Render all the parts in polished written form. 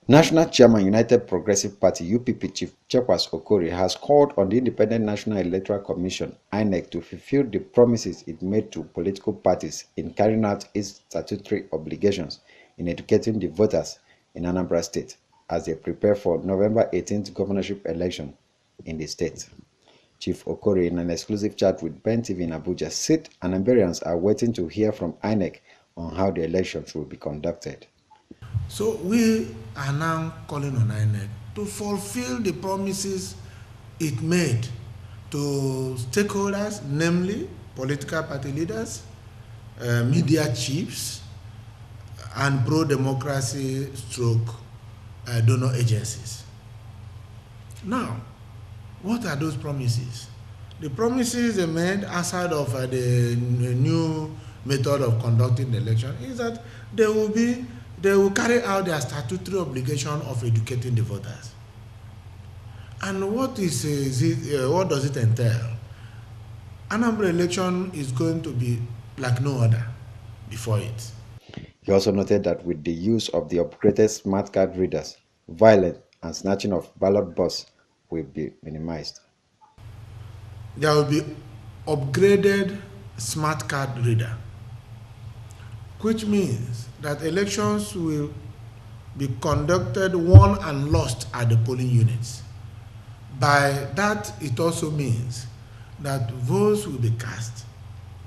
National Chairman United Progressive Party (UPP) Chief Chekwas Okorie has called on the Independent National Electoral Commission (INEC) to fulfill the promises it made to political parties in carrying out its statutory obligations in educating the voters in Anambra State as they prepare for November 18th governorship election in the state. Chief Okorie, in an exclusive chat with Ben TV in Abuja, said Anambarians are waiting to hear from INEC on how the elections will be conducted. So we are now calling on INEC to fulfill the promises it made to stakeholders, namely political party leaders, media chiefs, and pro-democracy stroke donor agencies. Now, what are those promises? The promises they made outside of the new method of conducting the election is that they will carry out their statutory obligation of educating the voters. And what does it entail? Anambra election is going to be like no other before it. He also noted that with the use of the upgraded smart card readers, violence and snatching of ballot boxes will be minimized. There will be upgraded smart card reader, which means that elections will be conducted won and lost at the polling units. By that, it also means that votes will be cast,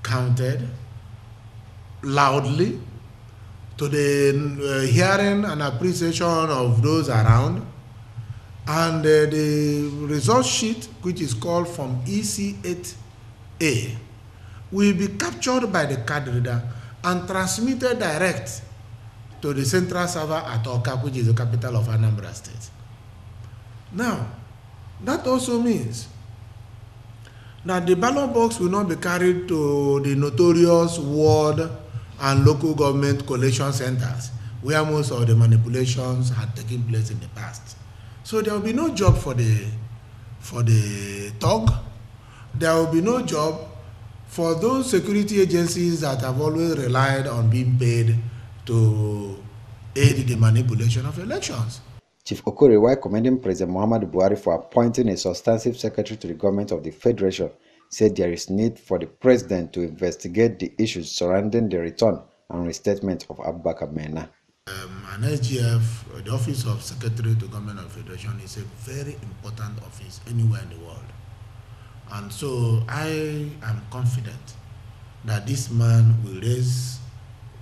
counted loudly to the hearing and appreciation of those around, and the result sheet, which is called from EC8A, will be captured by the card reader and transmitted direct to the central server at Oka, which is the capital of Anambra State. Now, that also means that the ballot box will not be carried to the notorious ward and local government collation centers where most of the manipulations had taken place in the past. So there will be no job for the thug. There will be no job for those security agencies that have always relied on being paid to aid the manipulation of elections. Chief Okorie, while commending President Muhammadu Buhari for appointing a substantive secretary to the government of the Federation, said there is need for the president to investigate the issues surrounding the return and restatement of Abubakar Mena. An SGF, the Office of Secretary to Government of the Federation, is a very important office anywhere in the world. And so I am confident that this man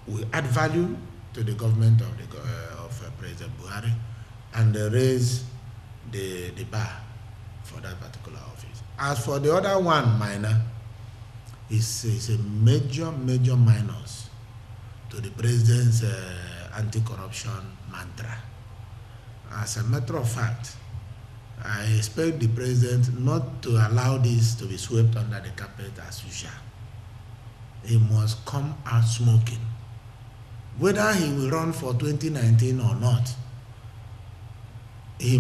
will add value to the government of President Buhari and raise the bar for that particular office. As for the other one, minor, is a major minus to the president's anti-corruption mantra. As a matter of fact, I expect the president not to allow this to be swept under the carpet as usual. He must come out smoking. Whether he will run for 2019 or not, he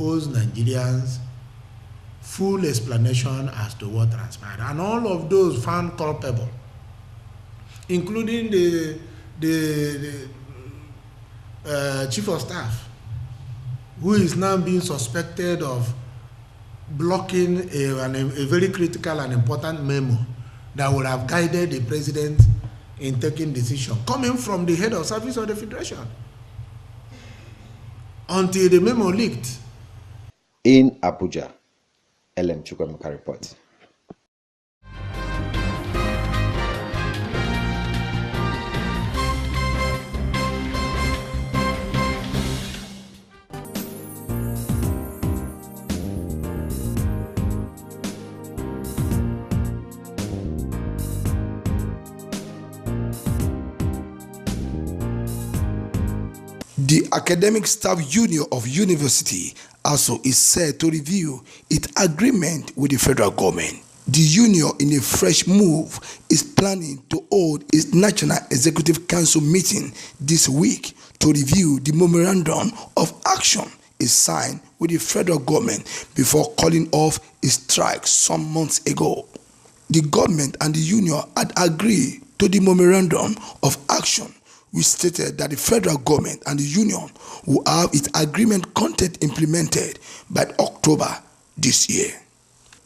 owes Nigerians full explanation as to what transpired. And all of those found culpable, including the chief of staff, who is now being suspected of blocking a very critical and important memo that would have guided the president in taking decision, coming from the head of service of the Federation, until the memo leaked. In Abuja, LM Chukwemeka reports. The Academic Staff Union of University also is set to review its agreement with the federal government. The union, in a fresh move, is planning to hold its National Executive Council meeting this week to review the memorandum of action it signed with the federal government before calling off a strike some months ago. The government and the union had agreed to the memorandum of action, which stated that the federal government and the union will have its agreement content implemented by October this year.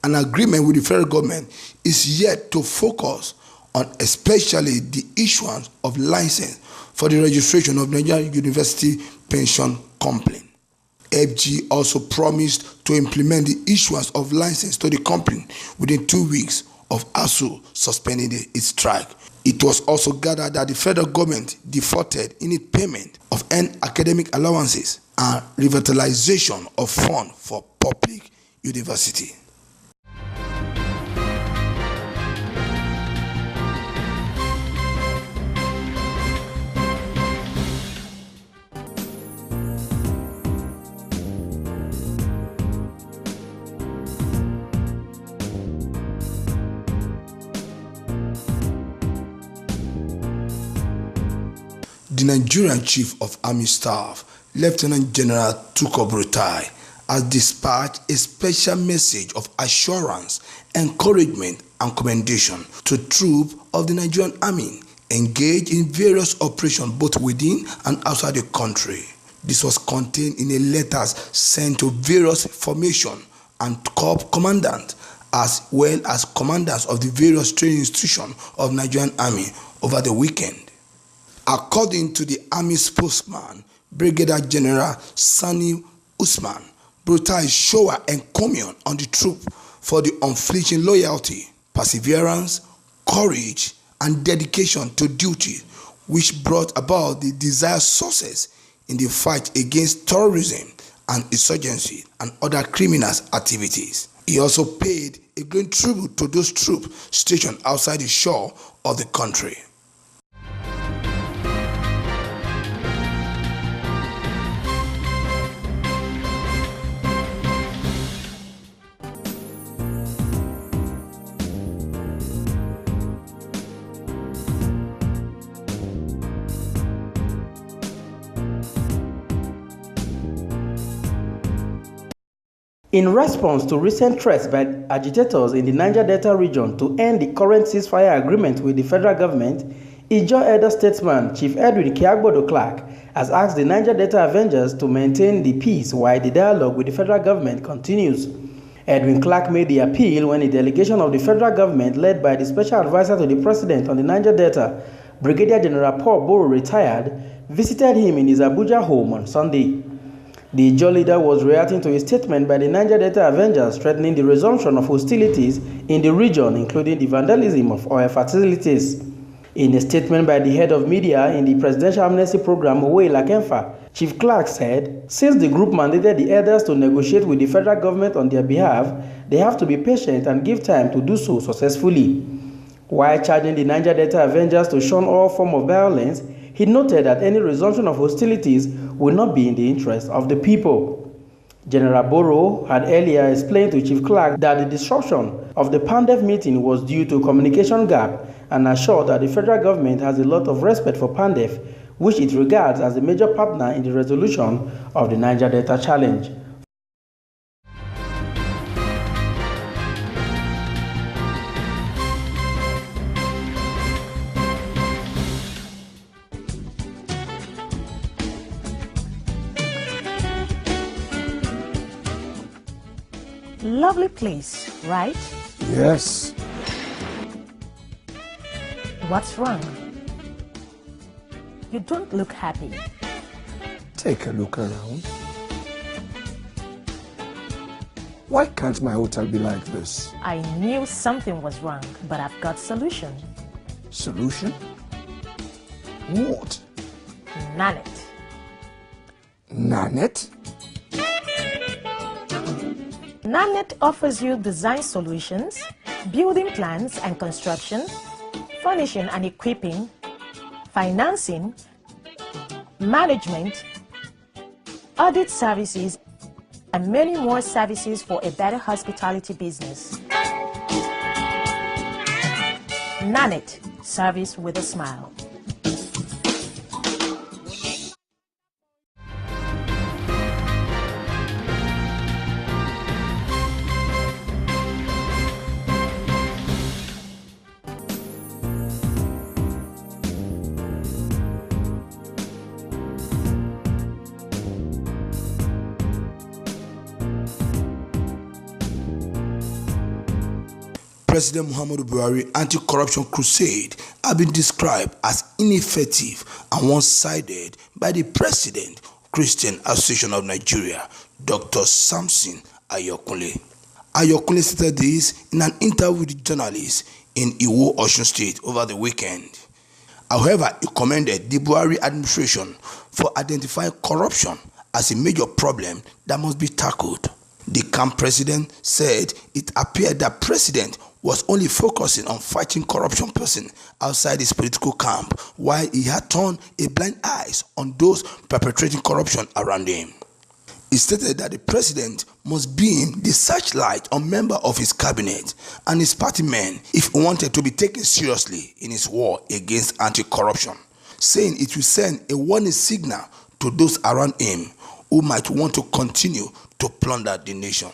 An agreement with the federal government is yet to focus on especially the issuance of license for the registration of Nigerian University Pension Company. FG also promised to implement the issuance of license to the company within 2 weeks of ASU suspending its strike. It was also gathered that the federal government defaulted in its payment of earned academic allowances and revitalization of funds for public university. The Nigerian Chief of Army Staff, Lieutenant General Tukur Buratai, has dispatched a special message of assurance, encouragement, and commendation to troops of the Nigerian Army engaged in various operations both within and outside the country. This was contained in a letter sent to various formation and corps commandants, as well as commanders of the various training institutions of Nigerian Army over the weekend. According to the Army spokesman, Brigadier General Sani Usman, Buratai showered encomium on the troop for the unflinching loyalty, perseverance, courage, and dedication to duty, which brought about the desired success in the fight against terrorism and insurgency and other criminal activities. He also paid a great tribute to those troops stationed outside the shore of the country. In response to recent threats by agitators in the Niger Delta region to end the current ceasefire agreement with the federal government, Ijaw elder statesman Chief Edwin Kiagbodo Clark has asked the Niger Delta Avengers to maintain the peace while the dialogue with the federal government continues. Edwin Clark made the appeal when a delegation of the federal government led by the special advisor to the president on the Niger Delta, Brigadier General Paul Boro retired, visited him in his Abuja home on Sunday. The Ijaw leader was reacting to a statement by the Niger Delta Avengers threatening the resumption of hostilities in the region, including the vandalism of oil facilities. In a statement by the head of media in the Presidential Amnesty Program, Owe Lakemfa, Chief Clark said, since the group mandated the elders to negotiate with the federal government on their behalf, they have to be patient and give time to do so successfully. While charging the Niger Delta Avengers to shun all form of violence, he noted that any resumption of hostilities will not be in the interest of the people. General Boro had earlier explained to Chief Clark that the disruption of the PANDEF meeting was due to a communication gap and assured that the federal government has a lot of respect for PANDEF, which it regards as a major partner in the resolution of the Niger Delta challenge. Lovely place, right? Yes. What's wrong? You don't look happy. Take a look around. Why can't my hotel be like this? I knew something was wrong, but I've got solution. Solution? What? Nanet. Nanet? Nanet offers you design solutions, building plans and construction, furnishing and equipping, financing, management, audit services, and many more services for a better hospitality business. Nanet, service with a smile. President Muhammadu Buhari anti-corruption crusade have been described as ineffective and one-sided by the President, Christian Association of Nigeria, Dr. Samson Ayokunle. Ayokunle stated this in an interview with journalists in Iwo, Osun State over the weekend. However, he commended the Buhari administration for identifying corruption as a major problem that must be tackled. The camp president said it appeared that president was only focusing on fighting corruption person outside his political camp, while he had turned a blind eye on those perpetrating corruption around him. He stated that the president must beam the searchlight on members of his cabinet and his party men if he wanted to be taken seriously in his war against anti-corruption, saying it will send a warning signal to those around him who might want to continue to plunder the nation.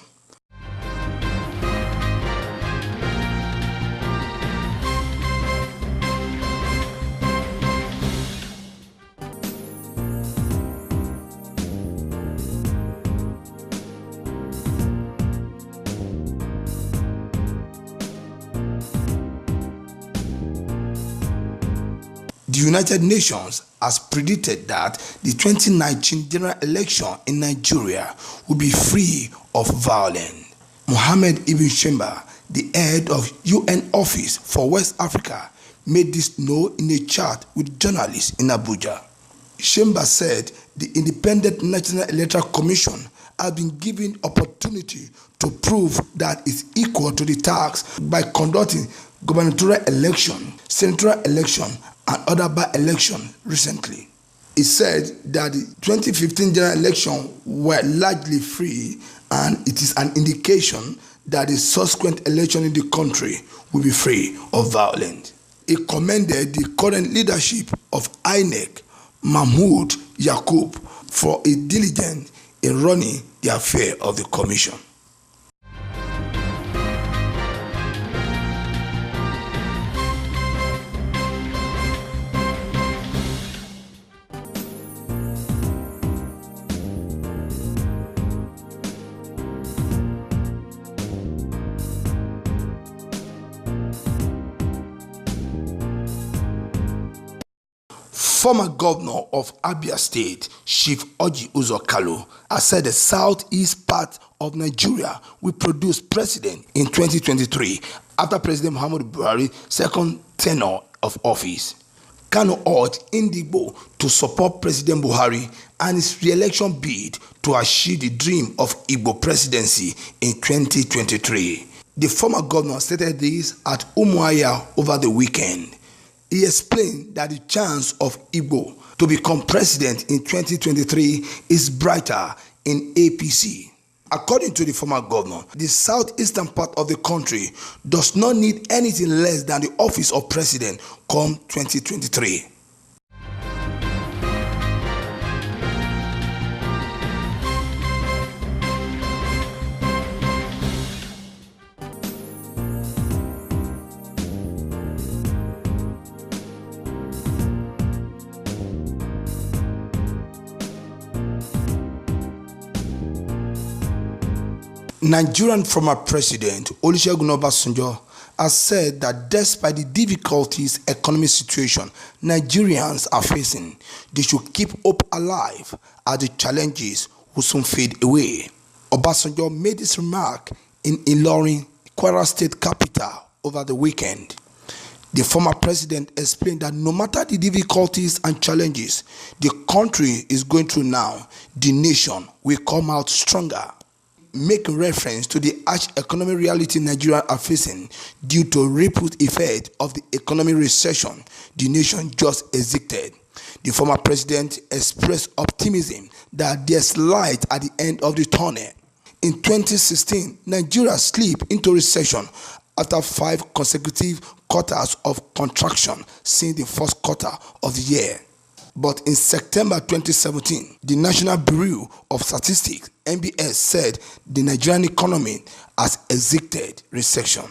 The United Nations has predicted that the 2019 general election in Nigeria will be free of violence. Mohammed Ibn Shemba, the head of UN Office for West Africa, made this known in a chat with journalists in Abuja. Shemba said the Independent National Electoral Commission has been given opportunity to prove that it's equal to the task by conducting gubernatorial election, senatorial election, and other by-election recently. He said that the 2015 general election were largely free, and it is an indication that the subsequent election in the country will be free of violence. He commended the current leadership of INEC, Mahmoud Yakub, for its diligence in running the affair of the commission. Former governor of Abia State, Chief Orji Uzor Kalu, has said the southeast part of Nigeria will produce president in 2023 after President Muhammadu Buhari's second tenure of office. Kanu urged Indigbo to support President Buhari and his re-election bid to achieve the dream of Igbo presidency in 2023. The former governor stated this at Umuahia over the weekend. He explained that the chance of Igbo to become president in 2023 is brighter in APC. According to the former governor, the southeastern part of the country does not need anything less than the office of president come 2023. Nigerian former President Olusegun Obasanjo has said that despite the difficulties economic situation Nigerians are facing, they should keep hope alive as the challenges will soon fade away. Obasanjo made this remark in Ilorin, Kwara State capital, over the weekend. The former president explained that no matter the difficulties and challenges the country is going through now, the nation will come out stronger, making reference to the harsh economic reality Nigeria are facing due to ripple effect of the economic recession the nation just exited. The former president expressed optimism that there's light at the end of the tunnel. In 2016, Nigeria slipped into recession after 5 consecutive quarters of contraction since the first quarter of the year. But in September 2017, the National Bureau of Statistics (NBS) said the Nigerian economy has exited recession.